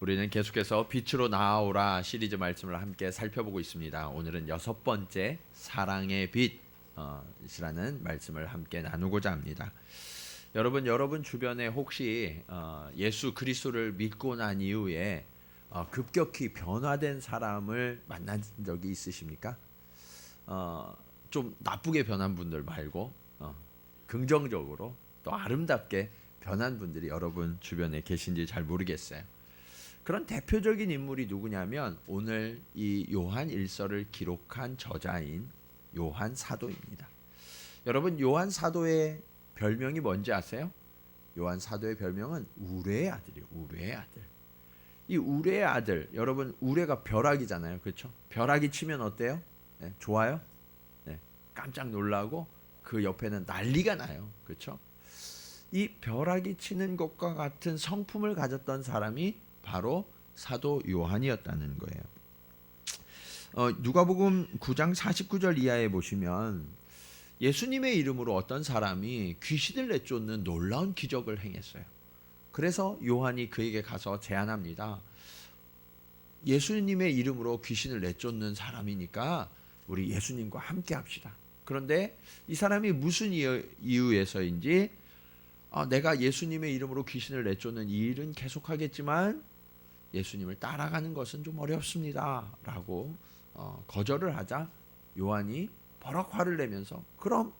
우리는 계속해서 빛으로 나아오라 시리즈 말씀을 함께 살펴보고 있습니다. 오늘은 6번째 사랑의 빛이라는 말씀을 함께 나누고자 합니다. 여러분 주변에 혹시 예수 그리스도를 믿고 난 이후에 급격히 변화된 사람을 만난 적이 있으십니까? 좀 나쁘게 변한 분들 말고 긍정적으로 또 아름답게 변한 분들이 여러분 주변에 계신지 잘 모르겠어요. 그런 대표적인 인물이 누구냐면 오늘 이 요한 1서를 기록한 저자인 요한 사도입니다. 여러분 요한 사도의 별명이 뭔지 아세요? 요한 사도의 별명은 우레의 아들이에요. 우레의 아들. 이 우레의 아들, 여러분 우레가 벼락이잖아요. 그렇죠? 벼락이 치면 어때요? 네, 좋아요? 네, 깜짝 놀라고 그 옆에는 난리가 나요. 그렇죠? 이 벼락이 치는 것과 같은 성품을 가졌던 사람이 바로 사도 요한이었다는 거예요. 누가복음 9장 49절 이하에 보시면 예수님의 이름으로 어떤 사람이 귀신을 내쫓는 놀라운 기적을 행했어요. 그래서 요한이 그에게 가서 제안합니다. 예수님의 이름으로 귀신을 내쫓는 사람이니까 우리 예수님과 함께 합시다. 그런데 이 사람이 무슨 이유에서인지 내가 예수님의 이름으로 귀신을 내쫓는 이 일은 계속하겠지만 예수님을 따라가는 것은 좀 어렵습니다 라고 거절을 하자 요한이 버럭 화를 내면서 그럼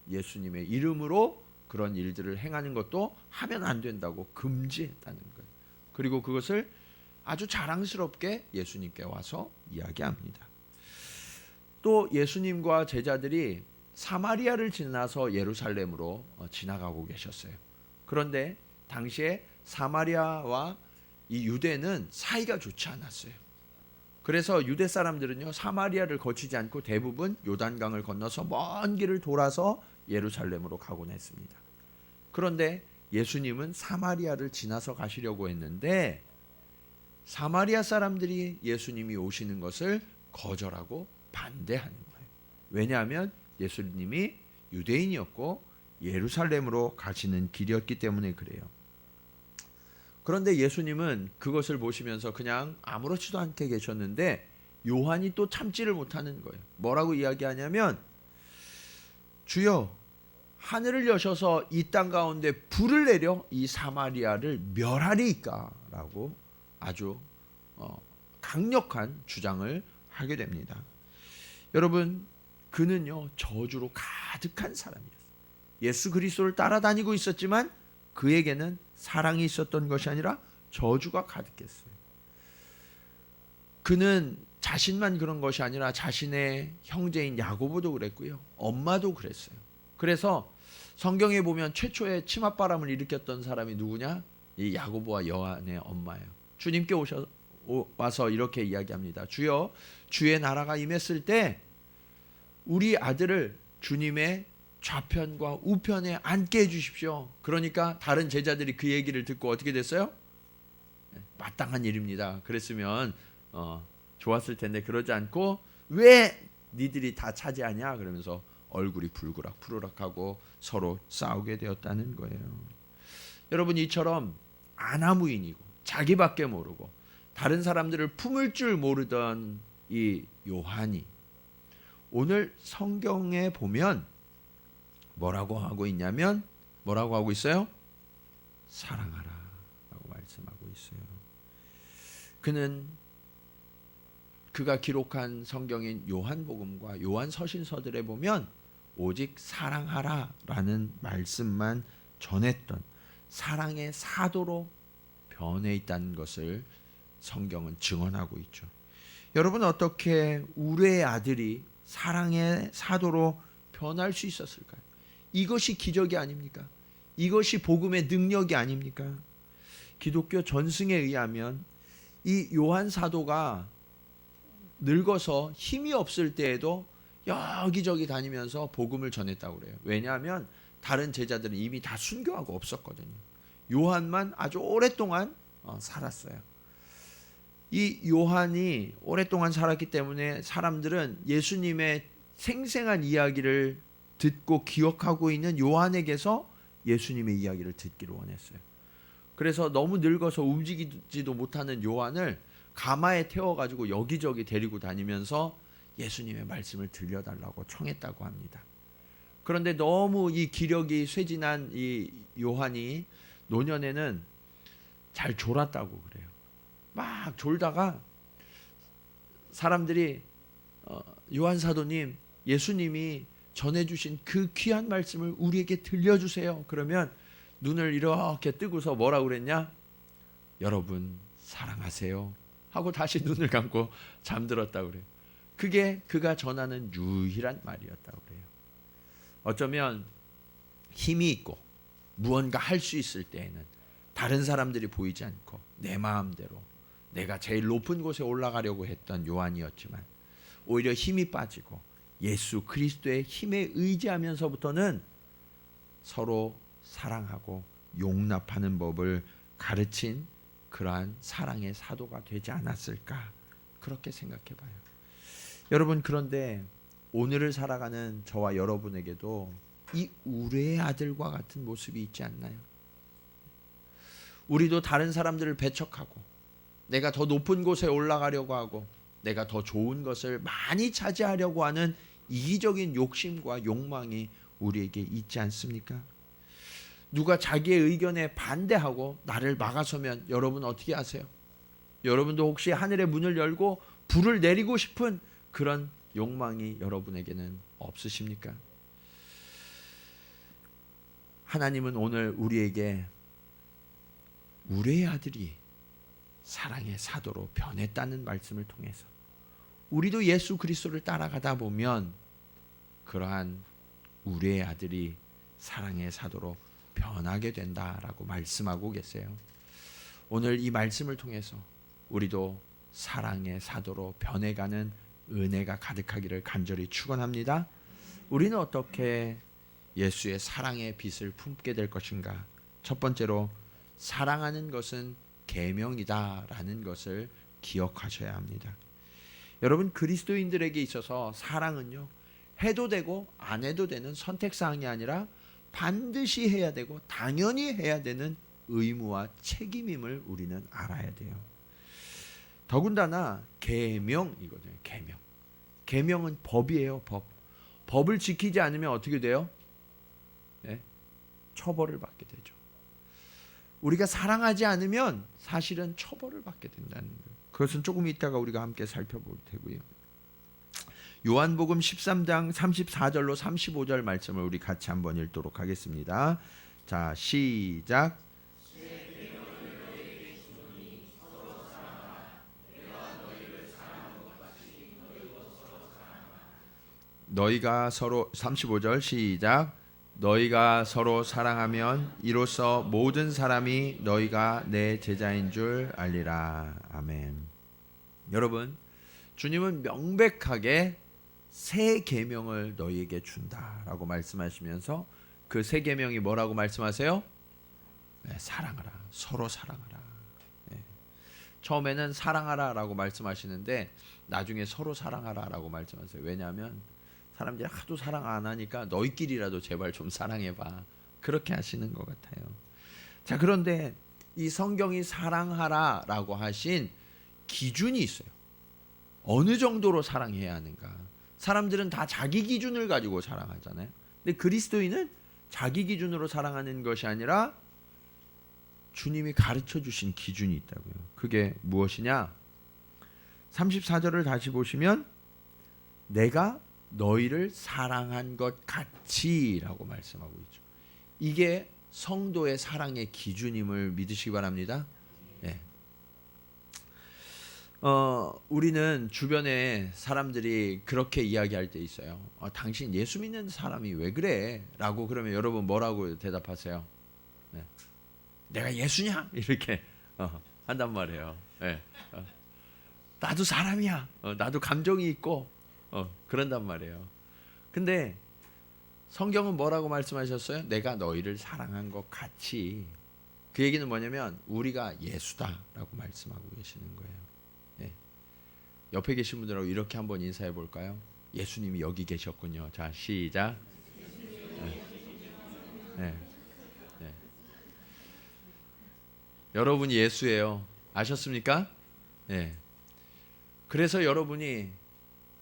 예수님의 이름으로 그런 일들을 행하는 것도 하면 안 된다고 금지했다는 거예요. 그리고 그것을 아주 자랑스럽게 예수님께 와서 이야기합니다. 또 예수님과 제자들이 사마리아를 지나서 예루살렘으로 지나가고 계셨어요. 그런데 당시에 사마리아와 이 유대는 사이가 좋지 않았어요. 그래서 유대 사람들은요 사마리아를 거치지 않고 대부분 요단강을 건너서 먼 길을 돌아서 예루살렘으로 가곤 했습니다. 그런데 예수님은 사마리아를 지나서 가시려고 했는데 사마리아 사람들이 예수님이 오시는 것을 거절하고 반대하는 거예요. 왜냐하면 예수님이 유대인이었고 예루살렘으로 가시는 길이었기 때문에 그래요. 그런데 예수님은 그것을 보시면서 그냥 아무렇지도 않게 계셨는데 요한이 또 참지를 못하는 거예요. 뭐라고 이야기하냐면 주여 하늘을 여셔서 이 땅 가운데 불을 내려 이 사마리아를 멸하리이까 라고 아주 강력한 주장을 하게 됩니다. 여러분 그는요 저주로 가득한 사람이었어요. 예수 그리스도를 따라다니고 있었지만 그에게는 사랑이 있었던 것이 아니라 저주가 가득했어요. 그는 자신만 그런 것이 아니라 자신의 형제인 야고보도 그랬고요. 엄마도 그랬어요. 그래서 성경에 보면 최초의 치맛바람을 일으켰던 사람이 누구냐? 이 야고보와 요한의 엄마예요. 주님께 와서 이렇게 이야기합니다. 주여 주의 나라가 임했을 때 우리 아들을 주님의 좌편과 우편에 앉게 해주십시오. 그러니까 다른 제자들이 그 얘기를 듣고 어떻게 됐어요? 마땅한 일입니다. 그랬으면 좋았을 텐데 그러지 않고 왜 니들이 다 차지하냐 그러면서 얼굴이 불그락 푸르락하고 서로 싸우게 되었다는 거예요. 여러분 이처럼 아나무인이고 자기밖에 모르고 다른 사람들을 품을 줄 모르던 이 요한이 오늘 성경에 보면 뭐라고 하고 있냐면 뭐라고 하고 있어요? 사랑하라 라고 말씀하고 있어요. 그는 그가 기록한 성경인 요한복음과 요한서신서들에 보면 오직 사랑하라 라는 말씀만 전했던 사랑의 사도로 변해 있다는 것을 성경은 증언하고 있죠. 여러분 어떻게 우레의 아들이 사랑의 사도로 변할 수 있었을까요? 이것이 기적이 아닙니까? 이것이 복음의 능력이 아닙니까? 기독교 전승에 의하면 이 요한 사도가 늙어서 힘이 없을 때에도 여기저기 다니면서 복음을 전했다고 그래요. 왜냐하면 다른 제자들은 이미 다 순교하고 없었거든요. 요한만 아주 오랫동안 살았어요. 이 요한이 오랫동안 살았기 때문에 사람들은 예수님의 생생한 이야기를 듣고 기억하고 있는 요한에게서 예수님의 이야기를 듣기를 원했어요. 그래서 너무 늙어서 움직이지도 못하는 요한을 가마에 태워가지고 여기저기 데리고 다니면서 예수님의 말씀을 들려달라고 청했다고 합니다. 그런데 너무 이 기력이 쇠진한 이 요한이 노년에는 잘 졸았다고 그래요. 막 졸다가 사람들이 요한 사도님, 예수님이 전해주신 그 귀한 말씀을 우리에게 들려주세요. 그러면 눈을 이렇게 뜨고서 뭐라고 그랬냐? 여러분 사랑하세요 하고 다시 눈을 감고 잠들었다고 그래요. 그게 그가 전하는 유일한 말이었다고 그래요. 어쩌면 힘이 있고 무언가 할 수 있을 때에는 다른 사람들이 보이지 않고 내 마음대로 내가 제일 높은 곳에 올라가려고 했던 요한이었지만 오히려 힘이 빠지고 예수 그리스도의 힘에 의지하면서부터는 서로 사랑하고 용납하는 법을 가르친 그러한 사랑의 사도가 되지 않았을까, 그렇게 생각해 봐요. 여러분, 그런데 오늘을 살아가는 저와 여러분에게도 이 우레의 아들과 같은 모습이 있지 않나요? 우리도 다른 사람들을 배척하고 내가 더 높은 곳에 올라가려고 하고 내가 더 좋은 것을 많이 차지하려고 하는 이기적인 욕심과 욕망이 우리에게 있지 않습니까? 누가 자기의 의견에 반대하고 나를 막아서면 여러분 어떻게 하세요? 여러분도 혹시 하늘의 문을 열고 불을 내리고 싶은 그런 욕망이 여러분에게는 없으십니까? 하나님은 오늘 우리에게 우리의 아들이 사랑의 사도로 변했다는 말씀을 통해서 우리도 예수 그리스도를 따라가다 보면 그러한 우리의 아들이 사랑의 사도로 변하게 된다라고 말씀하고 계세요. 오늘 이 말씀을 통해서 우리도 사랑의 사도로 변해가는 은혜가 가득하기를 간절히 축원합니다. 우리는 어떻게 예수의 사랑의 빛을 품게 될 것인가? 첫 번째로 사랑하는 것은 계명이다라는 것을 기억하셔야 합니다. 여러분, 그리스도인들에게 있어서 사랑은요, 해도 되고 안 해도 되는 선택사항이 아니라 반드시 해야 되고 당연히 해야 되는 의무와 책임임을 우리는 알아야 돼요. 더군다나 계명이거든요. 계명. 계명은 법이에요. 법. 법을 지키지 않으면 어떻게 돼요? 네? 처벌을 받게 되죠. 우리가 사랑하지 않으면 사실은 처벌을 받게 된다는 거예요. 그것은 조금 이따가 우리가 함께 살펴볼 테고요. 요한복음 13장 34절로 35절 말씀을 우리 같이 한번 읽도록 하겠습니다. 자, 시작. 너희가 서로 35절 시작. 너희가 서로 사랑하면 이로써 모든 사람이 너희가 내 제자인 줄 알리라. 아멘. 여러분, 주님은 명백하게 새 계명을 너희에게 준다라고 말씀하시면서 그 새 계명이 뭐라고 말씀하세요? 네, 사랑하라. 서로 사랑하라. 네. 처음에는 사랑하라라고 말씀하시는데 나중에 서로 사랑하라라고 말씀하세요. 왜냐하면 사람들이 하도 사랑 안 하니까 너희끼리라도 제발 좀 사랑해봐. 그렇게 하시는 것 같아요. 자, 그런데 이 성경이 사랑하라라고 하신 기준이 있어요. 어느 정도로 사랑해야 하는가? 사람들은 다 자기 기준을 가지고 사랑하잖아요. 근데 그리스도인은 자기 기준으로 사랑하는 것이 아니라 주님이 가르쳐 주신 기준이 있다고요. 그게 무엇이냐? 34절을 다시 보시면 내가 너희를 사랑한 것 같이라고 말씀하고 있죠. 이게 성도의 사랑의 기준임을 믿으시기 바랍니다. 네. 우리는 주변에 사람들이 그렇게 이야기할 때 있어요. 당신 예수 믿는 사람이 왜 그래? 라고 그러면 여러분 뭐라고 대답하세요? 네. 내가 예수냐? 이렇게 한단 말이에요. 네. 나도 사람이야. 나도 감정이 있고 그런단 말이에요. 근데 성경은 뭐라고 말씀하셨어요? 내가 너희를 사랑한 것 같이. 그 얘기는 뭐냐면 우리가 예수다라고 말씀하고 계시는 거예요. 네. 옆에 계신 분들하고 이렇게 한번 인사해 볼까요? 예수님이 여기 계셨군요. 자, 시작. 네. 네. 네. 여러분이 예수예요. 아셨습니까? 네. 그래서 여러분이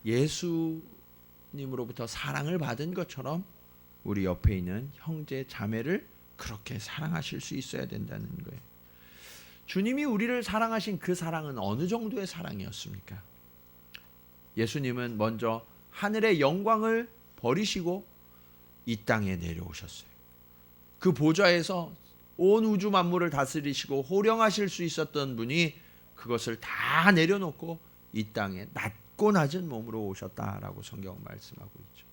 예수님으로부터 사랑을 받은 것처럼 우리 옆에 있는 형제 자매를 그렇게 사랑하실 수 있어야 된다는 거예요. 주님이 우리를 사랑하신 그 사랑은 어느 정도의 사랑이었습니까? 예수님은 먼저 하늘의 영광을 버리시고 이 땅에 내려오셨어요. 그 보좌에서 온 우주 만물을 다스리시고 호령하실 수 있었던 분이 그것을 다 내려놓고 이 땅에 낮고 낮은 몸으로 오셨다라고 성경은 말씀하고 있죠.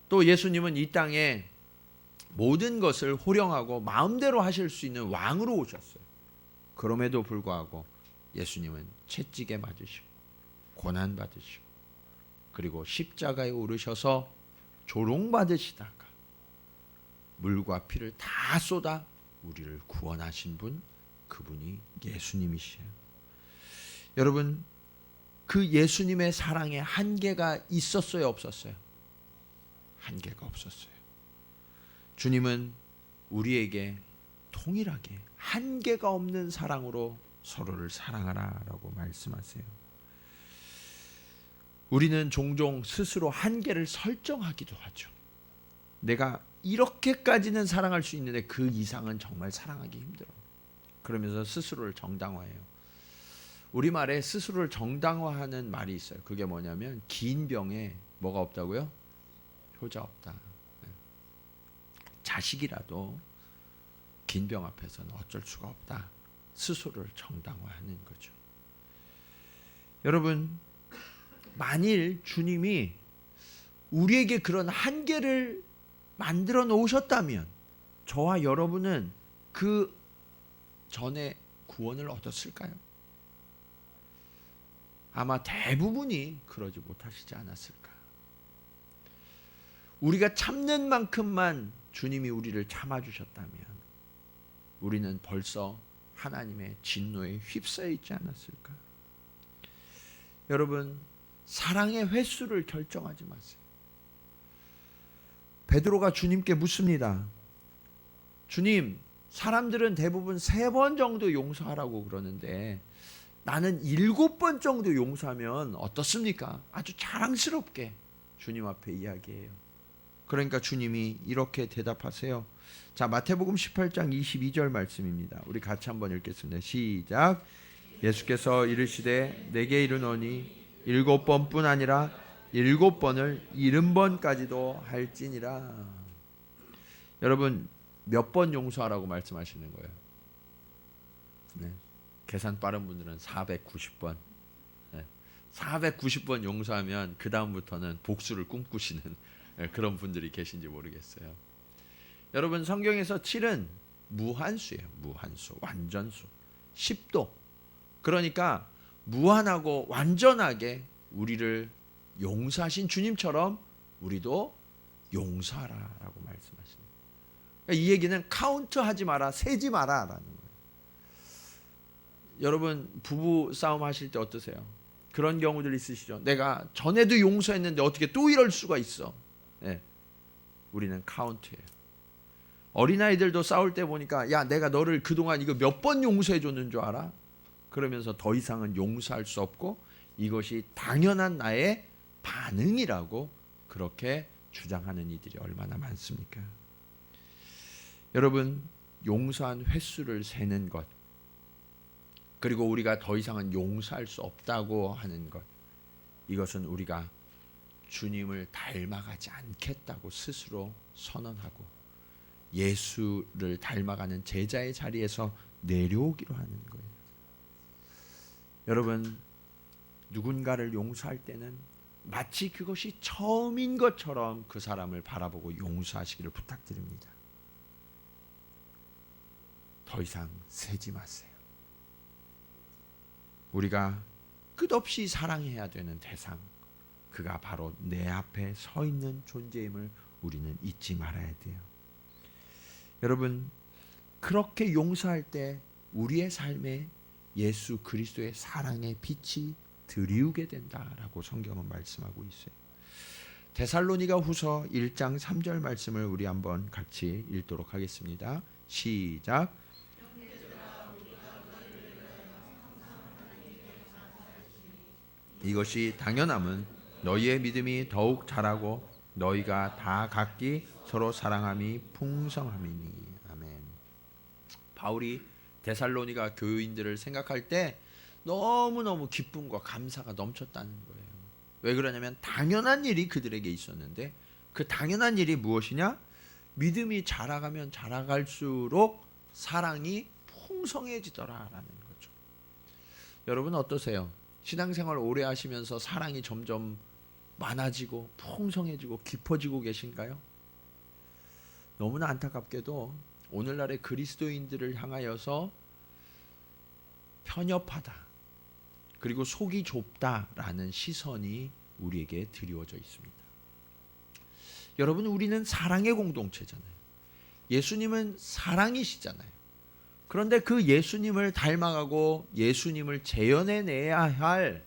또 예수님은 이 땅에 모든 것을 호령하고 마음대로 하실 수 있는 왕으로 오셨어요. 그럼에도 불구하고 예수님은 채찍에 맞으시고 고난받으시고 그리고 십자가에 오르셔서 조롱받으시다가 물과 피를 다 쏟아 우리를 구원하신 분, 그분이 예수님이시에요. 여러분, 그 예수님의 사랑에 한계가 있었어요, 없었어요? 한계가 없었어요. 주님은 우리에게 동일하게 한계가 없는 사랑으로 서로를 사랑하라라고 말씀하세요. 우리는 종종 스스로 한계를 설정하기도 하죠. 내가 이렇게까지는 사랑할 수 있는데 그 이상은 정말 사랑하기 힘들어. 그러면서 스스로를 정당화해요. 우리말에 스스로를 정당화하는 말이 있어요. 그게 뭐냐면 긴 병에 뭐가 없다고요? 효자 없다. 자식이라도 긴 병 앞에서는 어쩔 수가 없다. 스스로를 정당화하는 거죠. 여러분, 만일 주님이 우리에게 그런 한계를 만들어 놓으셨다면 저와 여러분은 그 전에 구원을 얻었을까요? 아마 대부분이 그러지 못하시지 않았을까. 우리가 참는 만큼만 주님이 우리를 참아주셨다면 우리는 벌써 하나님의 진노에 휩싸여 있지 않았을까. 여러분, 사랑의 횟수를 결정하지 마세요. 베드로가 주님께 묻습니다. 주님, 사람들은 대부분 3번 정도 용서하라고 그러는데 나는 7번 정도 용서하면 어떻습니까? 아주 자랑스럽게 주님 앞에 이야기해요. 그러니까 주님이 이렇게 대답하세요. 자, 마태복음 18장 22절 말씀입니다. 우리 같이 한번 읽겠습니다. 시작. 예수께서 이르시되 내게 이르노니 7번뿐 아니라 7번을 70번까지도 할지니라. 여러분, 몇 번 용서하라고 말씀하시는 거예요? 네. 계산 빠른 분들은 490번. 네. 490번 용서하면 그 다음부터는 복수를 꿈꾸시는 그런 분들이 계신지 모르겠어요. 여러분, 성경에서 7은 무한수예요. 무한수, 완전수. 10도. 그러니까 무한하고 완전하게 우리를 용서하신 주님처럼 우리도 용서하라라고 말씀하시는 거예요. 그러니까 이 얘기는 카운트하지 마라, 세지 마라라는 거예요. 여러분, 부부 싸움 하실 때 어떠세요? 그런 경우들 있으시죠? 내가 전에도 용서했는데 어떻게 또 이럴 수가 있어? 네. 우리는 카운트예요. 어린아이들도 싸울 때 보니까 야, 내가 너를 그동안 이거 몇 번 용서해 줬는 줄 알아? 그러면서 더 이상은 용서할 수 없고 이것이 당연한 나의 반응이라고 그렇게 주장하는 이들이 얼마나 많습니까? 여러분, 용서한 횟수를 세는 것, 그리고 우리가 더 이상은 용서할 수 없다고 하는 것, 이것은 우리가 주님을 닮아가지 않겠다고 스스로 선언하고 예수를 닮아가는 제자의 자리에서 내려오기로 하는 거예요. 여러분, 누군가를 용서할 때는 마치 그것이 처음인 것처럼 그 사람을 바라보고 용서하시기를 부탁드립니다. 더 이상 세지 마세요. 우리가 끝없이 사랑해야 되는 대상, 그가 바로 내 앞에 서 있는 존재임을 우리는 잊지 말아야 돼요. 여러분, 그렇게 용서할 때 우리의 삶에 예수 그리스도의 사랑의 빛이 드리우게 된다라고 성경은 말씀하고 있어요. 데살로니가 후서 1장 3절 말씀을 우리 한번 같이 읽도록 하겠습니다. 시작. 이것이 당연함은 너희의 믿음이 더욱 자라고 너희가 다 각기 서로 사랑함이 풍성함이니. 아멘. 바울이 데살로니가 교인들을 생각할 때 너무너무 기쁨과 감사가 넘쳤다는 거예요. 왜 그러냐면 당연한 일이 그들에게 있었는데 그 당연한 일이 무엇이냐? 믿음이 자라가면 자라갈수록 사랑이 풍성해지더라라는 거죠. 여러분 어떠세요? 신앙생활 오래 하시면서 사랑이 점점 많아지고 풍성해지고 깊어지고 계신가요? 너무나 안타깝게도 오늘날의 그리스도인들을 향하여서 편협하다, 그리고 속이 좁다라는 시선이 우리에게 드리워져 있습니다. 여러분, 우리는 사랑의 공동체잖아요. 예수님은 사랑이시잖아요. 그런데 그 예수님을 닮아가고 예수님을 재현해내야 할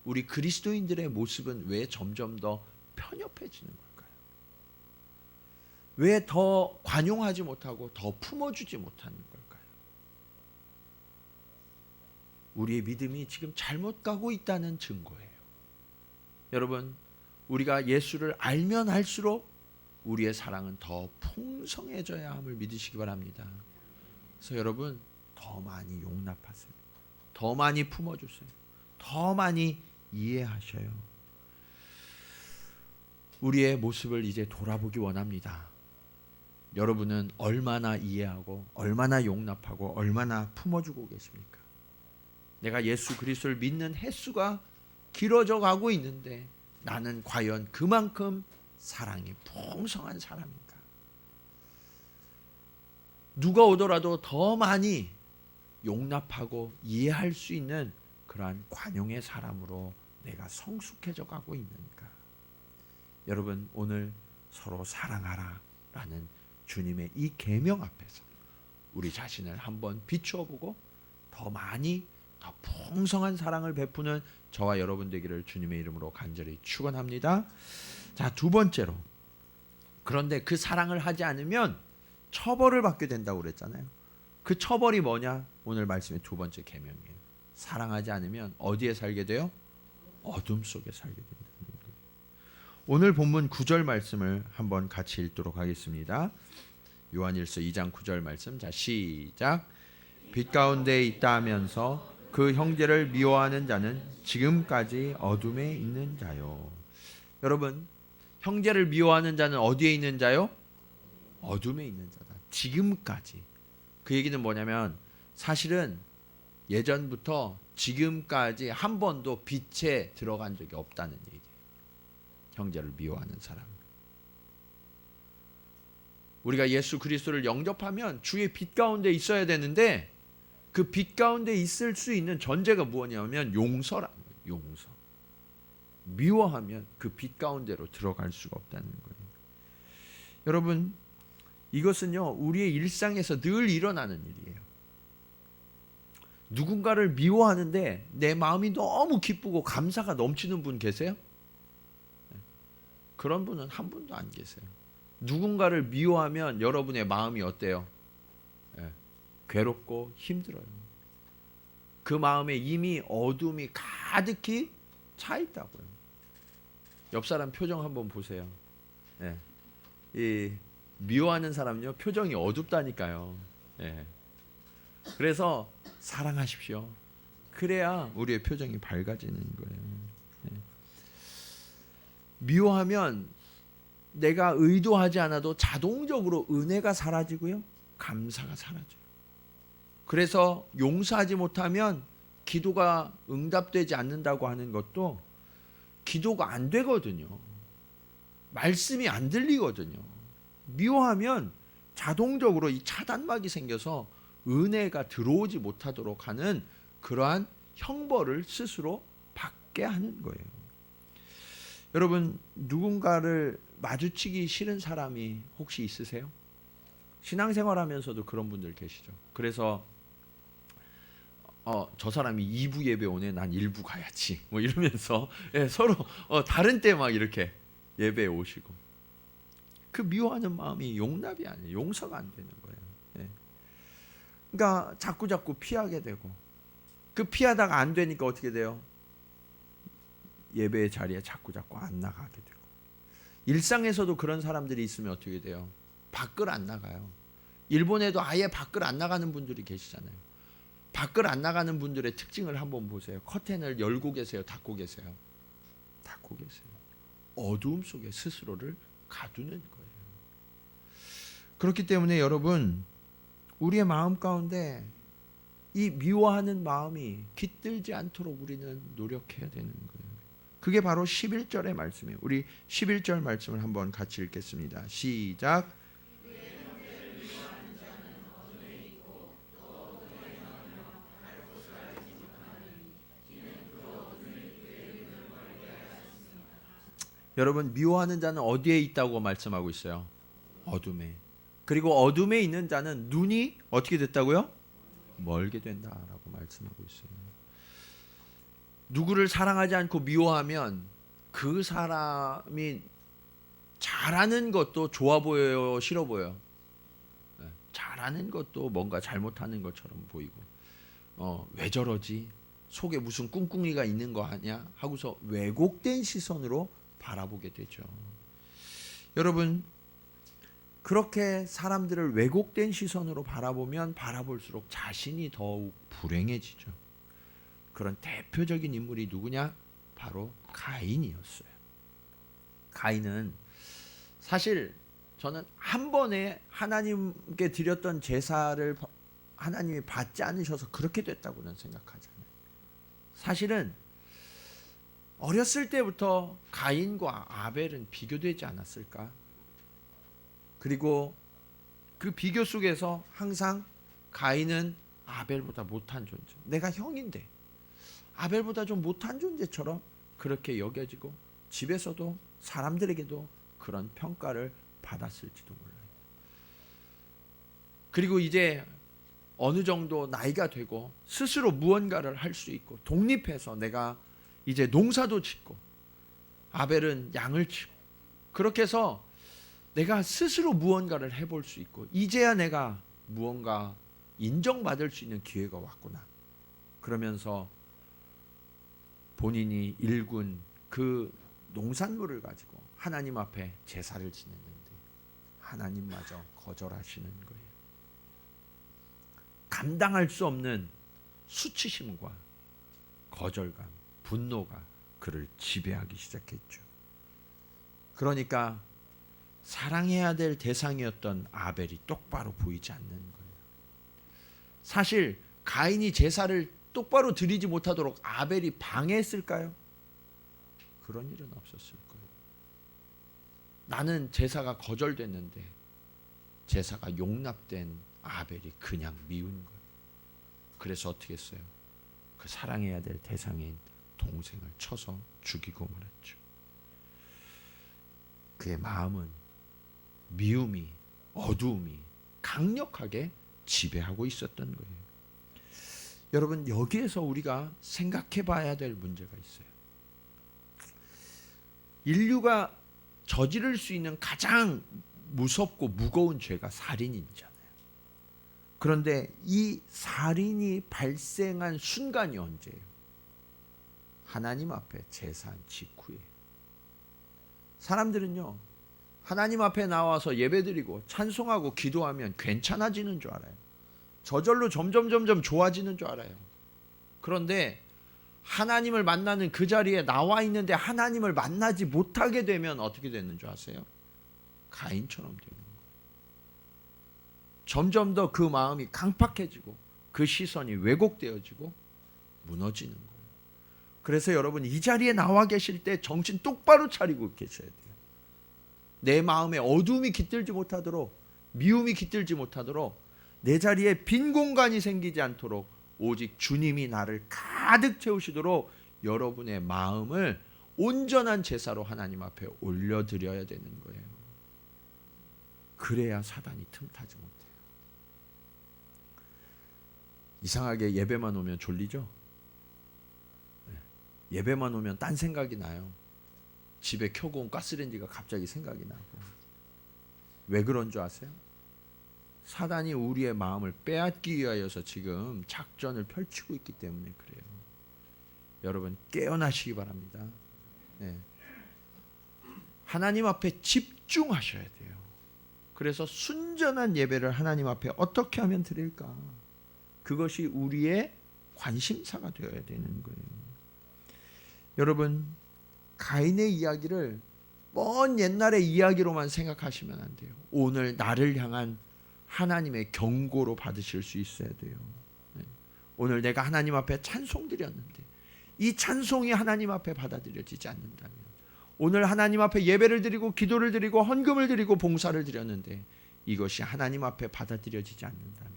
우리 그리스도인들의 모습은 왜 점점 더 편협해지는 걸까요? 왜 더 관용하지 못하고 더 품어주지 못하는 걸까요? 우리의 믿음이 지금 잘못 가고 있다는 증거예요. 여러분, 우리가 예수를 알면 알수록 우리의 사랑은 더 풍성해져야 함을 믿으시기 바랍니다. 그래서 여러분, 더 많이 용납하세요. 더 많이 품어주세요. 더 많이 이해하셔요. 우리의 모습을 이제 돌아보기 원합니다. 여러분은 얼마나 이해하고 얼마나 용납하고 얼마나 품어주고 계십니까? 내가 예수 그리스도를 믿는 횟수가 길어져 가고 있는데 나는 과연 그만큼 사랑이 풍성한 사람인가? 누가 오더라도 더 많이 용납하고 이해할 수 있는 그러한 관용의 사람으로 내가 성숙해져 가고 있는가? 여러분, 오늘 서로 사랑하라 라는 주님의 이 계명 앞에서 우리 자신을 한번 비추어 보고 더 많이 더 풍성한 사랑을 베푸는 저와 여러분 되기를 주님의 이름으로 간절히 축원합니다. 자, 두 번째로, 그런데 그 사랑을 하지 않으면 처벌을 받게 된다고 그랬잖아요. 그 처벌이 뭐냐? 오늘 말씀의 두 번째 계명이에요. 사랑하지 않으면 어디에 살게 돼요? 어둠 속에 살게 된다는 거예요. 오늘 본문 9절 말씀을 한번 같이 읽도록 하겠습니다. 요한일서 2장 9절 말씀. 자, 시작. 빛 가운데 있다 하면서 그 형제를 미워하는 자는 지금까지 어둠에 있는 자요. 여러분, 형제를 미워하는 자는 어디에 있는 자요? 어둠에 있는 자다. 지금까지. 그 얘기는 뭐냐면 사실은 예전부터 지금까지 한 번도 빛에 들어간 적이 없다는 얘기예요. 형제를 미워하는 사람. 우리가 예수 그리스도를 영접하면 주의 빛 가운데 있어야 되는데 그 빛 가운데 있을 수 있는 전제가 뭐냐면 용서라는 거예요. 용서. 미워하면 그 빛 가운데로 들어갈 수가 없다는 거예요. 여러분, 이것은요 우리의 일상에서 늘 일어나는 일이에요. 누군가를 미워하는데 내 마음이 너무 기쁘고 감사가 넘치는 분 계세요? 그런 분은 한 분도 안 계세요. 누군가를 미워하면 여러분의 마음이 어때요? 괴롭고 힘들어요. 그 마음에 이미 어둠이 가득히 차 있다고요. 옆 사람 표정 한번 보세요. 이 미워하는 사람요 표정이 어둡다니까요. 그래서 사랑하십시오. 그래야 우리의 표정이 밝아지는 거예요. 미워하면 내가 의도하지 않아도 자동적으로 은혜가 사라지고요, 감사가 사라져요. 그래서 용서하지 못하면 기도가 응답되지 않는다고 하는 것도 기도가 안 되거든요. 말씀이 안 들리거든요. 미워하면 자동적으로 이 차단막이 생겨서 은혜가 들어오지 못하도록 하는 그러한 형벌을 스스로 받게 하는 거예요. 여러분, 누군가를 마주치기 싫은 사람이 혹시 있으세요? 신앙생활하면서도 그런 분들 계시죠. 그래서 저 사람이 2부 예배 오네, 난 1부 가야지 뭐 이러면서 서로 다른 때 막 이렇게 예배에 오시고, 그 미워하는 마음이 용납이 아니에요. 용서가 안 되는 거예요. 그러니까 자꾸 피하게 되고, 그 피하다가 안 되니까 어떻게 돼요? 예배의 자리에 자꾸 안 나가게 되고, 일상에서도 그런 사람들이 있으면 어떻게 돼요? 밖을 안 나가요. 일본에도 아예 밖을 안 나가는 분들이 계시잖아요. 밖을 안 나가는 분들의 특징을 한번 보세요. 커튼을 열고 계세요? 닫고 계세요? 닫고 계세요. 어두움 속에 스스로를 가두는 거예요. 그렇기 때문에 여러분, 우리의 마음 가운데 이 미워하는 마음이 깃들지 않도록 우리는 노력해야 되는 거예요. 그게 바로 11절의 말씀이에요. 우리 11절 말씀을 한번 같이 읽겠습니다. 시작. 여러분, 미워하는 자는 어디에 있다고 말씀하고 있어요? 어둠에. 그리고 어둠에 있는 자는 눈이 어떻게 됐다고요? 멀게 된다라고 말씀하고 있어요. 누구를 사랑하지 않고 미워하면 그 사람이 잘하는 것도 좋아 보여요, 싫어 보여요? 잘하는 것도 뭔가 잘못하는 것처럼 보이고, 왜 저러지? 속에 무슨 꿍꿍이가 있는 거 아니야? 하고서 왜곡된 시선으로 바라보게 되죠. 여러분, 그렇게 사람들을 왜곡된 시선으로 바라보면 바라볼수록 자신이 더욱 불행해지죠. 그런 대표적인 인물이 누구냐? 바로 가인이었어요. 가인은 사실 저는 한 번에 하나님께 드렸던 제사를 하나님이 받지 않으셔서 그렇게 됐다고는 생각하잖아요. 사실은 어렸을 때부터 가인과 아벨은 비교되지 않았을까? 그리고 그 비교 속에서 항상 가인은 아벨보다 못한 존재, 내가 형인데 아벨보다 좀 못한 존재처럼 그렇게 여겨지고, 집에서도 사람들에게도 그런 평가를 받았을지도 몰라요. 그리고 이제 어느 정도 나이가 되고 스스로 무언가를 할 수 있고 독립해서 내가 이제 농사도 짓고, 아벨은 양을 치고, 그렇게 해서 내가 스스로 무언가를 해볼 수 있고, 이제야 내가 무언가 인정받을 수 있는 기회가 왔구나. 그러면서 본인이 일군 그 농산물을 가지고 하나님 앞에 제사를 지냈는데 하나님마저 거절하시는 거예요. 감당할 수 없는 수치심과 거절감, 분노가 그를 지배하기 시작했죠. 그러니까 사랑해야 될 대상이었던 아벨이 똑바로 보이지 않는 거예요. 사실 가인이 제사를 똑바로 드리지 못하도록 아벨이 방해했을까요? 그런 일은 없었을 거예요. 나는 제사가 거절됐는데 제사가 용납된 아벨이 그냥 미운 거예요. 그래서 어떻게 했어요? 그 사랑해야 될 대상인 동생을 쳐서 죽이고 말았죠. 그의 마음은 미움이, 어두움이 강력하게 지배하고 있었던 거예요. 여러분, 여기에서 우리가 생각해 봐야 될 문제가 있어요. 인류가 저지를 수 있는 가장 무섭고 무거운 죄가 살인이잖아요. 그런데 이 살인이 발생한 순간이 언제예요? 하나님 앞에 제사한 직후에. 사람들은요, 하나님 앞에 나와서 예배드리고 찬송하고 기도하면 괜찮아지는 줄 알아요. 저절로 점점 좋아지는 줄 알아요. 그런데 하나님을 만나는 그 자리에 나와 있는데 하나님을 만나지 못하게 되면 어떻게 되는 줄 아세요? 가인처럼 되는 거예요. 점점 더 그 마음이 강팍해지고 그 시선이 왜곡되어지고 무너지는 거예요. 그래서 여러분, 이 자리에 나와 계실 때 정신 똑바로 차리고 계셔야 돼요. 내 마음에 어둠이 깃들지 못하도록, 미움이 깃들지 못하도록, 내 자리에 빈 공간이 생기지 않도록 오직 주님이 나를 가득 채우시도록 여러분의 마음을 온전한 제사로 하나님 앞에 올려드려야 되는 거예요. 그래야 사단이 틈타지 못해요. 이상하게 예배만 오면 졸리죠? 예배만 오면 딴 생각이 나요. 집에 켜고 온 가스레인지가 갑자기 생각이 나고. 왜 그런 줄 아세요? 사단이 우리의 마음을 빼앗기 위하여서 지금 작전을 펼치고 있기 때문에 그래요. 여러분, 깨어나시기 바랍니다. 네. 하나님 앞에 집중하셔야 돼요. 그래서 순전한 예배를 하나님 앞에 어떻게 하면 드릴까? 그것이 우리의 관심사가 되어야 되는 거예요. 여러분, 가인의 이야기를 먼 옛날의 이야기로만 생각하시면 안 돼요. 오늘 나를 향한 하나님의 경고로 받으실 수 있어야 돼요. 오늘 내가 하나님 앞에 찬송 드렸는데 이 찬송이 하나님 앞에 받아들여지지 않는다면, 오늘 하나님 앞에 예배를 드리고 기도를 드리고 헌금을 드리고 봉사를 드렸는데 이것이 하나님 앞에 받아들여지지 않는다면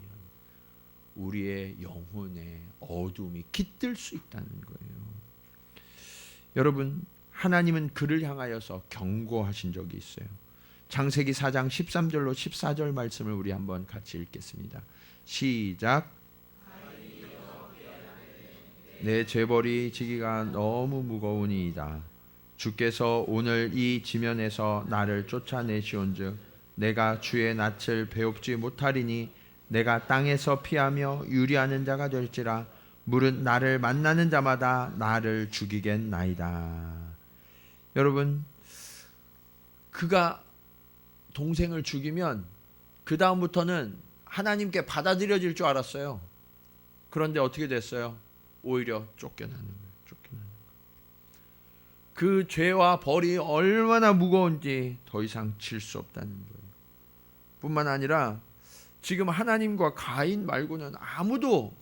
우리의 영혼의 어둠이 깃들 수 있다는 거예요. 여러분, 하나님은 그를 향하여서 경고하신 적이 있어요. 창세기 4장 13절로 14절 말씀을 우리 한번 같이 읽겠습니다. 시작. 내 죄벌이 지기가 너무 무거우니이다. 주께서 오늘 이 지면에서 나를 쫓아내시온즉 내가 주의 낯을 배웁지 못하리니 내가 땅에서 피하며 유리하는 자가 될지라 물은 나를 만나는 자마다 나를 죽이겠나이다. 여러분, 그가 동생을 죽이면 그 다음부터는 하나님께 받아들여질 줄 알았어요. 그런데 어떻게 됐어요? 오히려 쫓겨나는 거예요. 그 죄와 벌이 얼마나 무거운지 더 이상 질 수 없다는 거예요. 뿐만 아니라 지금 하나님과 가인 말고는 아무도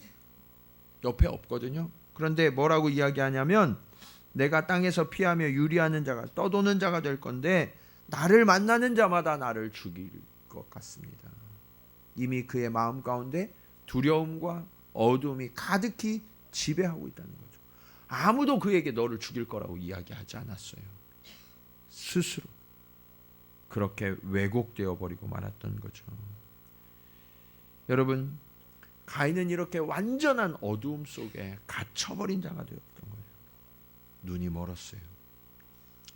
옆에 없거든요. 그런데 뭐라고 이야기하냐면 내가 땅에서 피하며 유리하는 자가 떠도는 자가 될 건데 나를 만나는 자마다 나를 죽일 것 같습니다. 이미 그의 마음 가운데 두려움과 어둠이 가득히 지배하고 있다는 거죠. 아무도 그에게 너를 죽일 거라고 이야기하지 않았어요. 스스로 그렇게 왜곡되어 버리고 말았던 거죠. 여러분, 가인은 이렇게 완전한 어두움 속에 갇혀버린 자가 되었던 거예요. 눈이 멀었어요.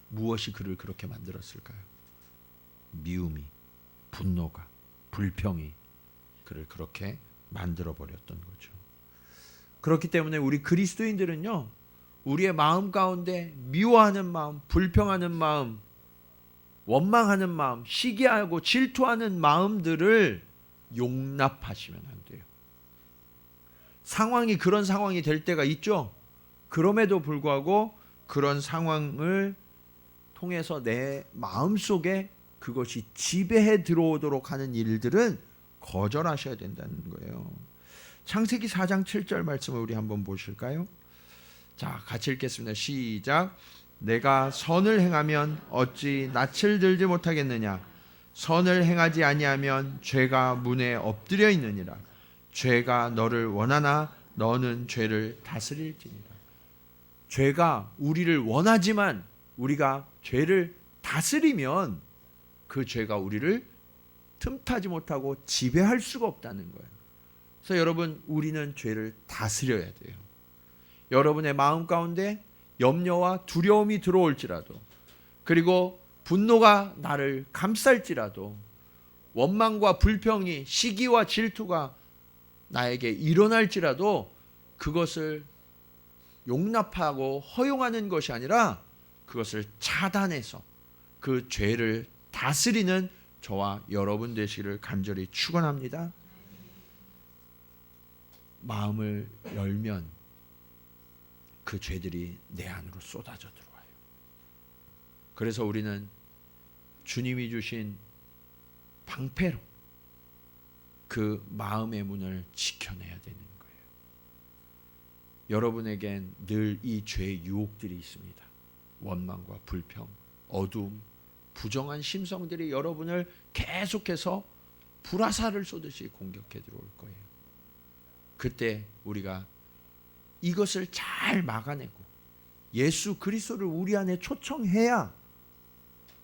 무엇이 그를 그렇게 만들었을까요? 미움이, 분노가, 불평이 그를 그렇게 만들어버렸던 거죠. 그렇기 때문에 우리 그리스도인들은요, 우리의 마음 가운데 미워하는 마음, 불평하는 마음, 원망하는 마음, 시기하고 질투하는 마음들을 용납하시면 안 돼요. 상황이 그런 상황이 될 때가 있죠. 그럼에도 불구하고 그런 상황을 통해서 내 마음속에 그것이 지배해 들어오도록 하는 일들은 거절하셔야 된다는 거예요. 창세기 4장 7절 말씀을 우리 한번 보실까요? 자, 같이 읽겠습니다. 시작. 내가 선을 행하면 어찌 낯을 들지 못하겠느냐? 선을 행하지 아니하면 죄가 문에 엎드려 있느니라. 죄가 너를 원하나 너는 죄를 다스릴지니라. 죄가 우리를 원하지만 우리가 죄를 다스리면 그 죄가 우리를 틈타지 못하고 지배할 수가 없다는 거예요. 그래서 여러분, 우리는 죄를 다스려야 돼요. 여러분의 마음 가운데 염려와 두려움이 들어올지라도, 그리고 분노가 나를 감쌀지라도, 원망과 불평이, 시기와 질투가 나에게 일어날지라도 그것을 용납하고 허용하는 것이 아니라 그것을 차단해서 그 죄를 다스리는 저와 여러분 되시기를 간절히 축원합니다. 마음을 열면 그 죄들이 내 안으로 쏟아져 들어와요. 그래서 우리는 주님이 주신 방패로 그 마음의 문을 지켜내야 되는 거예요. 여러분에겐 늘 이 죄의 유혹들이 있습니다. 원망과 불평, 어둠, 부정한 심성들이 여러분을 계속해서 불화살을 쏘듯이 공격해 들어올 거예요. 그때 우리가 이것을 잘 막아내고 예수 그리스도를 우리 안에 초청해야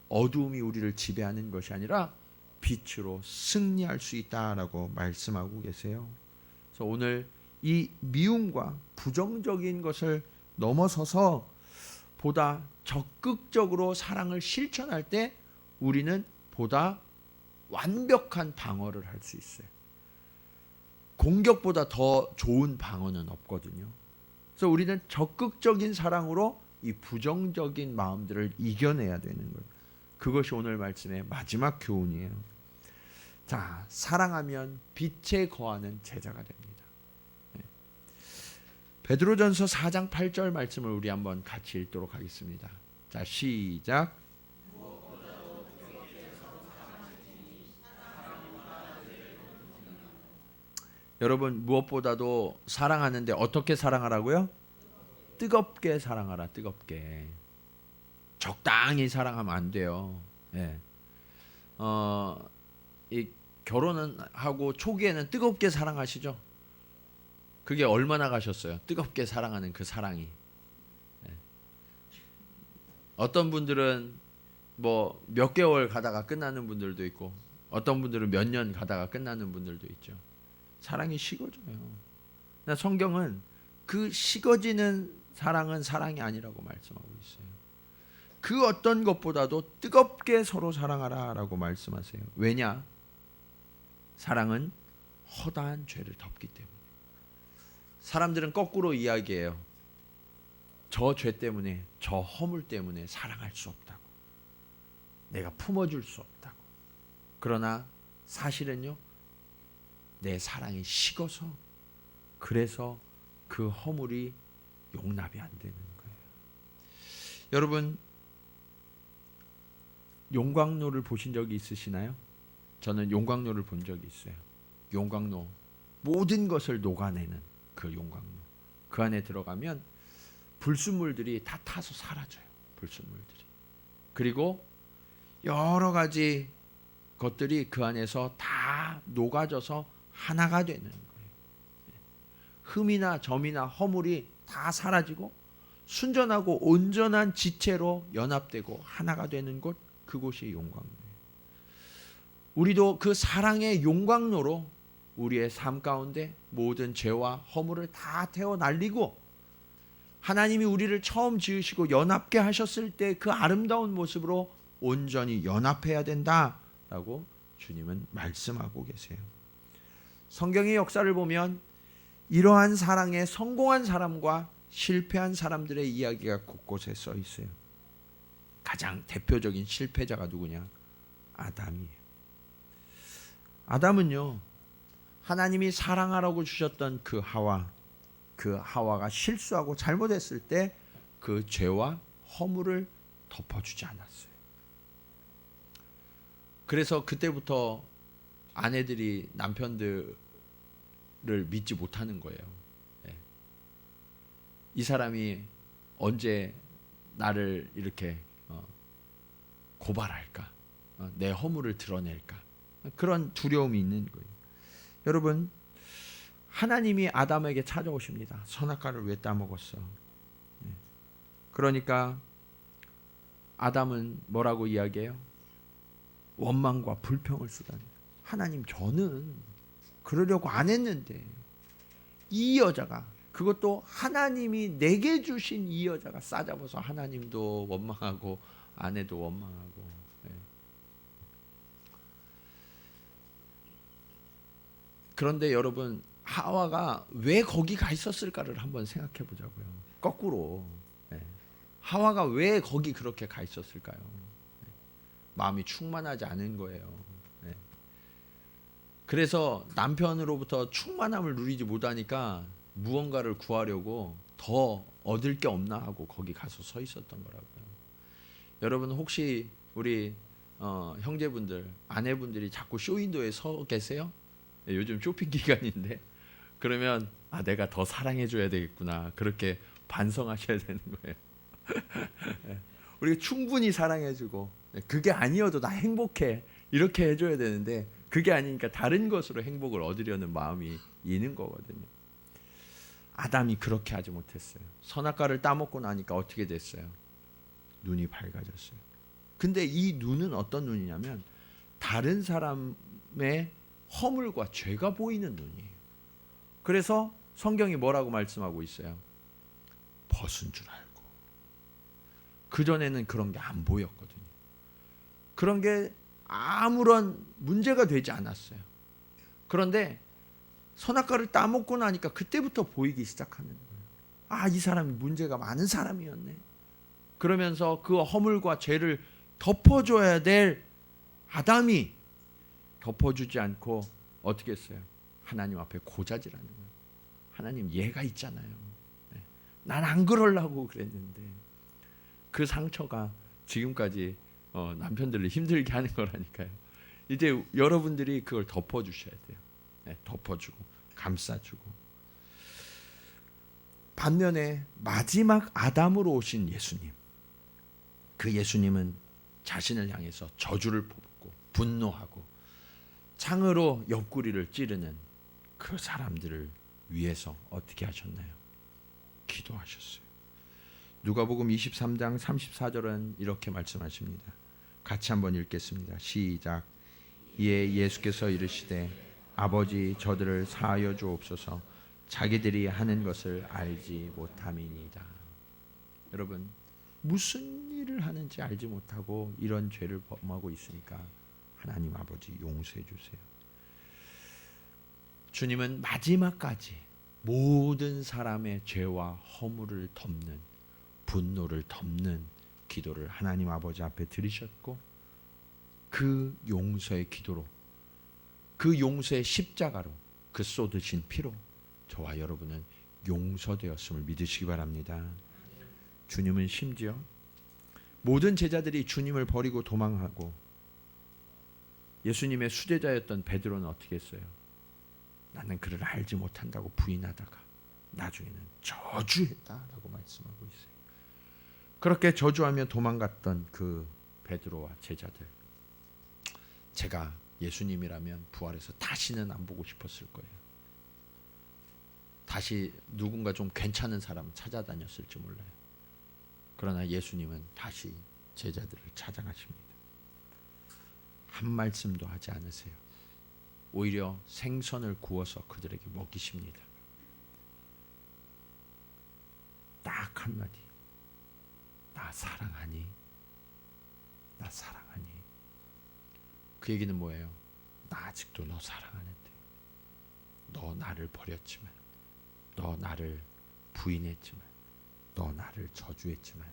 어두움이 우리를 지배하는 것이 아니라 빛으로 승리할 수 있다라고 말씀하고 계세요. 그래서 오늘 이 미움과 부정적인 것을 넘어서서 보다 적극적으로 사랑을 실천할 때 우리는 보다 완벽한 방어를 할 수 있어요. 공격보다 더 좋은 방어는 없거든요. 그래서 우리는 적극적인 사랑으로 이 부정적인 마음들을 이겨내야 되는 거예요. 그것이 오늘 말씀의 마지막 교훈이에요. 자, 사랑하면 빛에 거하는 제자가 됩니다. 베드로전서 4장 8절 말씀을 우리 한번 같이 읽도록 하겠습니다. 자, 시작. 여러분, 무엇보다도 사랑하는데 어떻게 사랑하라고요? 뜨겁게 사랑하라. 뜨겁게. 적당히 사랑하면 안 돼요. 예. 이 결혼은 하고 초기에는 뜨겁게 사랑하시죠? 그게 얼마나 가셨어요? 뜨겁게 사랑하는 그 사랑이. 예. 어떤 분들은 뭐 몇 개월 가다가 끝나는 분들도 있고, 어떤 분들은 몇 년 가다가 끝나는 분들도 있죠. 사랑이 식어져요. 성경은 그 식어지는 사랑은 사랑이 아니라고 말씀하고 있어요. 그 어떤 것보다도 뜨겁게 서로 사랑하라라고 말씀하세요. 왜냐? 사랑은 허다한 죄를 덮기 때문에. 사람들은 거꾸로 이야기해요. 저 죄 때문에, 저 허물 때문에 사랑할 수 없다고. 내가 품어줄 수 없다고. 그러나 사실은요, 내 사랑이 식어서, 그래서 그 허물이 용납이 안 되는 거예요. 여러분, 용광로를 보신 적이 있으시나요? 저는 용광로를 본 적이 있어요. 용광로, 모든 것을 녹아내는 그 용광로. 그 안에 들어가면 불순물들이 다 타서 사라져요. 불순물들이. 그리고 여러 가지 것들이 그 안에서 다 녹아져서 하나가 되는 거예요. 흠이나 점이나 허물이 다 사라지고 순전하고 온전한 지체로 연합되고 하나가 되는 곳, 그곳이 용광로예요. 우리도 그 사랑의 용광로로 우리의 삶 가운데 모든 죄와 허물을 다 태워 날리고, 하나님이 우리를 처음 지으시고 연합케 하셨을 때 그 아름다운 모습으로 온전히 연합해야 된다라고 주님은 말씀하고 계세요. 성경의 역사를 보면 이러한 사랑에 성공한 사람과 실패한 사람들의 이야기가 곳곳에 써 있어요. 가장 대표적인 실패자가 누구냐? 아담이에요. 아담은요, 하나님이 사랑하라고 주셨던 그 하와가 실수하고 잘못했을 때 그 죄와 허물을 덮어주지 않았어요. 그래서 그때부터 아내들이 남편들을 믿지 못하는 거예요. 이 사람이 언제 나를 이렇게 고발할까? 내 허물을 드러낼까? 그런 두려움이 있는 거예요. 여러분, 하나님이 아담에게 찾아오십니다. 선악과를 왜 따먹었어? 그러니까 아담은 뭐라고 이야기해요? 원망과 불평을 쓰다니. 하나님, 저는 그러려고 안 했는데 이 여자가, 그것도 하나님이 내게 주신 이 여자가 싸잡아서 하나님도 원망하고 아내도 원망하고. 그런데 여러분, 하와가 왜 거기 가 있었을까를 한번 생각해 보자고요. 거꾸로. 하와가 왜 거기 그렇게 가 있었을까요? 마음이 충만하지 않은 거예요. 그래서 남편으로부터 충만함을 누리지 못하니까 무언가를 구하려고 더 얻을 게 없나 하고 거기 가서 서 있었던 거라고요. 여러분, 혹시 우리 형제분들, 아내분들이 자꾸 쇼윈도에 서 계세요? 요즘 쇼핑 기간인데, 그러면 내가 더 사랑해줘야 되겠구나, 그렇게 반성하셔야 되는 거예요. 우리가 충분히 사랑해주고, 그게 아니어도 나 행복해, 이렇게 해줘야 되는데, 그게 아니니까 다른 것으로 행복을 얻으려는 마음이 있는 거거든요. 아담이 그렇게 하지 못했어요. 선악과를 따먹고 나니까 어떻게 됐어요? 눈이 밝아졌어요. 근데 이 눈은 어떤 눈이냐면 다른 사람의 허물과 죄가 보이는 눈이에요. 그래서 성경이 뭐라고 말씀하고 있어요? 벗은 줄 알고. 그전에는 그런 게 안 보였거든요. 그런 게 아무런 문제가 되지 않았어요. 그런데 선악과를 따먹고 나니까 그때부터 보이기 시작하는 거예요. 이 사람이 문제가 많은 사람이었네. 그러면서 그 허물과 죄를 덮어줘야 될 아담이 덮어주지 않고 어떻게 했어요? 하나님 앞에 고자질하는 거예요. 하나님 얘가 있잖아요. 난 안 그러려고 그랬는데 그 상처가 지금까지 남편들을 힘들게 하는 거라니까요. 이제 여러분들이 그걸 덮어주셔야 돼요. 덮어주고 감싸주고. 반면에 마지막 아담으로 오신 예수님, 그 예수님은 자신을 향해서 저주를 뽑고 분노하고 창으로 옆구리를 찌르는 그 사람들을 위해서 어떻게 하셨나요? 기도하셨어요. 누가복음 23장 34절은 이렇게 말씀하십니다. 같이 한번 읽겠습니다. 시작. 이에 예수께서 이르시되 아버지 저들을 사하여 주옵소서 자기들이 하는 것을 알지 못함이니이다. 여러분, 무슨 일을 하는지 알지 못하고 이런 죄를 범하고 있으니까 하나님 아버지 용서해 주세요. 주님은 마지막까지 모든 사람의 죄와 허물을 덮는, 분노를 덮는 기도를 하나님 아버지 앞에 드리셨고, 그 용서의 기도로, 그 용서의 십자가로, 그 쏟으신 피로 저와 여러분은 용서되었음을 믿으시기 바랍니다. 주님은 심지어 모든 제자들이 주님을 버리고 도망하고 예수님의 수제자였던 베드로는 어떻게 했어요? 나는 그를 알지 못한다고 부인하다가 나중에는 저주했다라고 말씀하고 있어요. 그렇게 저주하며 도망갔던 그 베드로와 제자들, 제가 예수님이라면 부활해서 다시는 안 보고 싶었을 거예요. 다시 누군가 좀 괜찮은 사람 찾아다녔을지 몰라요. 그러나 예수님은 다시 제자들을 찾아가십니다. 한 말씀도 하지 않으세요. 오히려 생선을 구워서 그들에게 먹이십니다. 딱 한마디. 나 사랑하니? 나 사랑하니? 그 얘기는 뭐예요? 나 아직도 너 사랑하는데. 너 나를 버렸지만, 너 나를 부인했지만, 너 나를 저주했지만,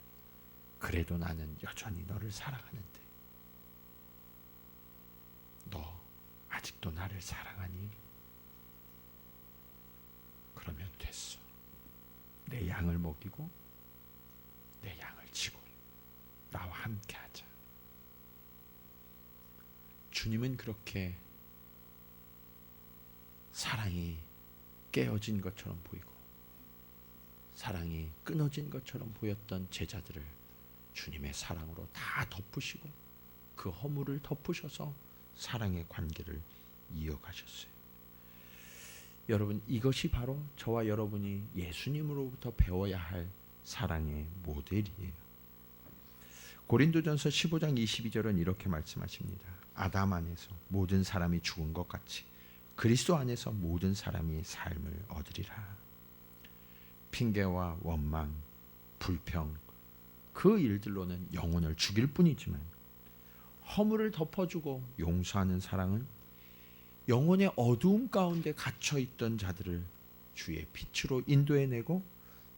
그래도 나는 여전히 너를 사랑하는데. 너 아직도 나를 사랑하니? 그러면 됐어. 내 양을 먹이고 내 양을 치고 나와 함께 하자. 주님은 그렇게 사랑이 깨어진 것처럼 보이고 사랑이 끊어진 것처럼 보였던 제자들을 주님의 사랑으로 다 덮으시고 그 허물을 덮으셔서 사랑의 관계를 이어가셨어요. 여러분, 이것이 바로 저와 여러분이 예수님으로부터 배워야 할 사랑의 모델이에요. 고린도전서 15장 22절은 이렇게 말씀하십니다. 아담 안에서 모든 사람이 죽은 것 같이 그리스도 안에서 모든 사람이 삶을 얻으리라. 핑계와 원망, 불평, 그 일들로는 영혼을 죽일 뿐이지만 허물을 덮어주고 용서하는 사랑은 영혼의 어두움 가운데 갇혀있던 자들을 주의 빛으로 인도해내고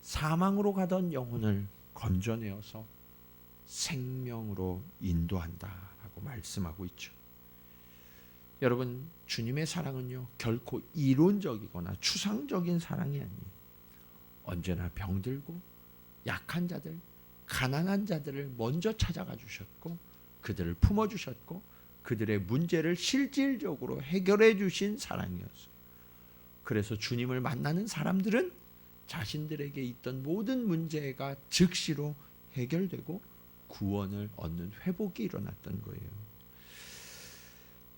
사망으로 가던 영혼을 건져내어서 생명으로 인도한다라고 말씀하고 있죠. 여러분, 주님의 사랑은요 결코 이론적이거나 추상적인 사랑이 아니에요. 언제나 병들고 약한 자들, 가난한 자들을 먼저 찾아가 주셨고 그들을 품어주셨고 그들의 문제를 실질적으로 해결해 주신 사랑이었어요. 그래서 주님을 만나는 사람들은 자신들에게 있던 모든 문제가 즉시로 해결되고 구원을 얻는 회복이 일어났던 거예요.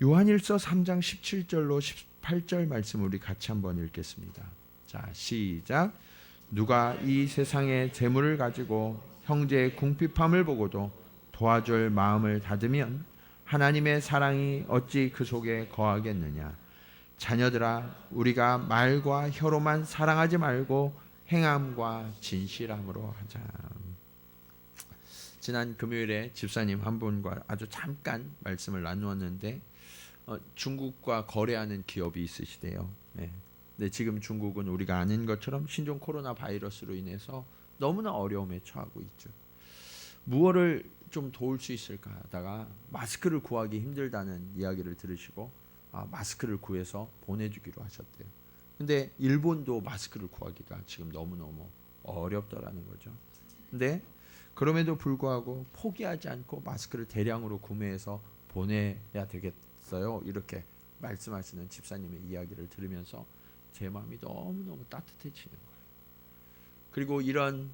요한일서 3장 17절로 18절 말씀 우리 같이 한번 읽겠습니다. 자, 시작. 누가 이 세상의 재물을 가지고 형제의 궁핍함을 보고도 도와줄 마음을 닫으면 하나님의 사랑이 어찌 그 속에 거하겠느냐. 자녀들아, 우리가 말과 혀로만 사랑하지 말고 행함과 진실함으로 하자. 지난 금요일에 집사님 한 분과 아주 잠깐 말씀을 나누었는데 중국과 거래하는 기업이 있으시대요. 네. 근데 지금 중국은 우리가 아는 것처럼 신종 코로나 바이러스로 인해서 너무나 어려움에 처하고 있죠. 무엇을 좀 도울 수 있을까 하다가 마스크를 구하기 힘들다는 이야기를 들으시고 마스크를 구해서 보내주기로 하셨대요. 근데 일본도 마스크를 구하기가 지금 너무너무 어렵더라는 거죠. 근데 그럼에도 불구하고 포기하지 않고 마스크를 대량으로 구매해서 보내야 되겠어요. 이렇게 말씀하시는 집사님의 이야기를 들으면서 제 마음이 너무너무 따뜻해지는 거예요. 그리고 이런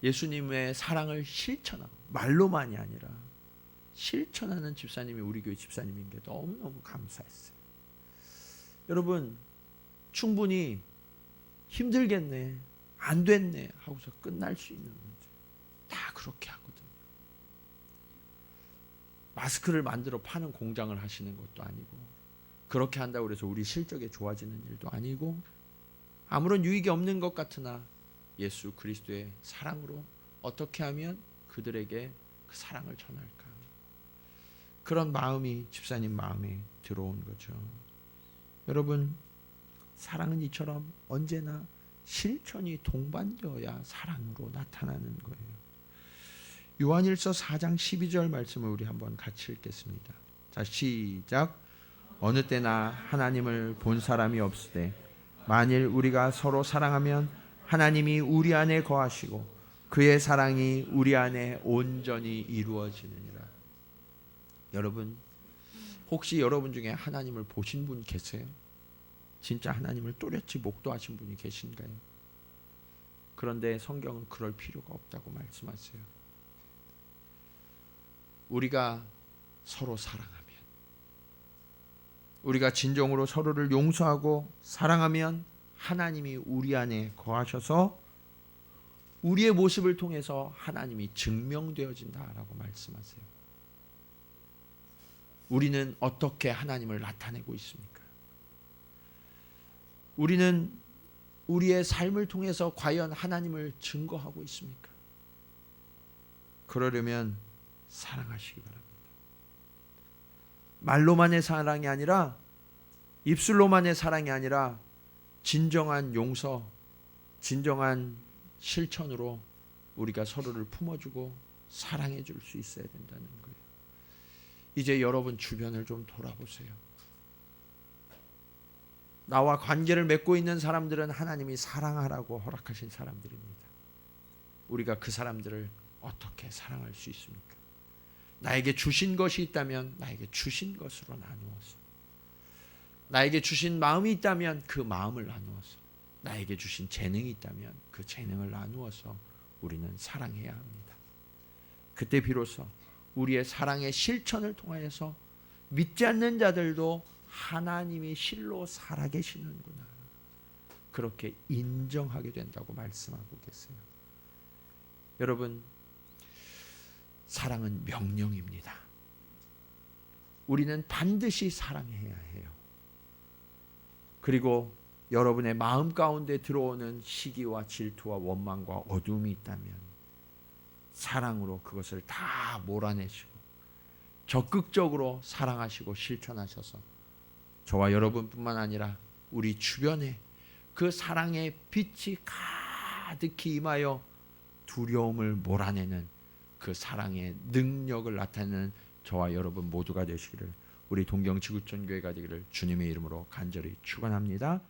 예수님의 사랑을 실천하고 말로만이 아니라 실천하는 집사님이 우리 교회 집사님인 게 너무너무 감사했어요. 여러분, 충분히 힘들겠네, 안 됐네 하고서 끝날 수 있는 문제 다 그렇게 하거든요. 마스크를 만들어 파는 공장을 하시는 것도 아니고, 그렇게 한다고 해서 우리 실적이 좋아지는 일도 아니고, 아무런 유익이 없는 것 같으나 예수 그리스도의 사랑으로 어떻게 하면 그들에게 그 사랑을 전할까, 그런 마음이 집사님 마음에 들어온 거죠. 여러분, 사랑은 이처럼 언제나 실천이 동반되어야 사랑으로 나타나는 거예요. 요한일서 4장 12절 말씀을 우리 한번 같이 읽겠습니다. 자, 시작. 어느 때나 하나님을 본 사람이 없으되 만일 우리가 서로 사랑하면 하나님이 우리 안에 거하시고 그의 사랑이 우리 안에 온전히 이루어지느니라. 여러분, 혹시 여러분 중에 하나님을 보신 분 계세요? 진짜 하나님을 또렷이 목도하신 분이 계신가요? 그런데 성경은 그럴 필요가 없다고 말씀하세요. 우리가 서로 사랑하면, 우리가 진정으로 서로를 용서하고 사랑하면 하나님이 우리 안에 거하셔서 우리의 모습을 통해서 하나님이 증명되어진다라고 말씀하세요. 우리는 어떻게 하나님을 나타내고 있습니까? 우리는 우리의 삶을 통해서 과연 하나님을 증거하고 있습니까? 그러려면 사랑하시기 바랍니다. 말로만의 사랑이 아니라, 입술로만의 사랑이 아니라 진정한 용서, 진정한 실천으로 우리가 서로를 품어주고 사랑해 줄 수 있어야 된다는 거예요. 이제 여러분 주변을 좀 돌아보세요. 나와 관계를 맺고 있는 사람들은 하나님이 사랑하라고 허락하신 사람들입니다. 우리가 그 사람들을 어떻게 사랑할 수 있습니까? 나에게 주신 것이 있다면 나에게 주신 것으로 나누어서, 나에게 주신 마음이 있다면 그 마음을 나누어서, 나에게 주신 재능이 있다면 그 재능을 나누어서 우리는 사랑해야 합니다. 그때 비로소 우리의 사랑의 실천을 통하여서 믿지 않는 자들도 하나님이 실로 살아계시는구나, 그렇게 인정하게 된다고 말씀하고 계세요. 여러분, 사랑은 명령입니다. 우리는 반드시 사랑해야 해요. 그리고 여러분의 마음 가운데 들어오는 시기와 질투와 원망과 어둠이 있다면 사랑으로 그것을 다 몰아내시고 적극적으로 사랑하시고 실천하셔서 저와 여러분뿐만 아니라 우리 주변에 그 사랑의 빛이 가득히 임하여 두려움을 몰아내는 그 사랑의 능력을 나타내는 저와 여러분 모두가 되시기를, 우리 동경지구촌교회가 되기를 주님의 이름으로 간절히 축원합니다.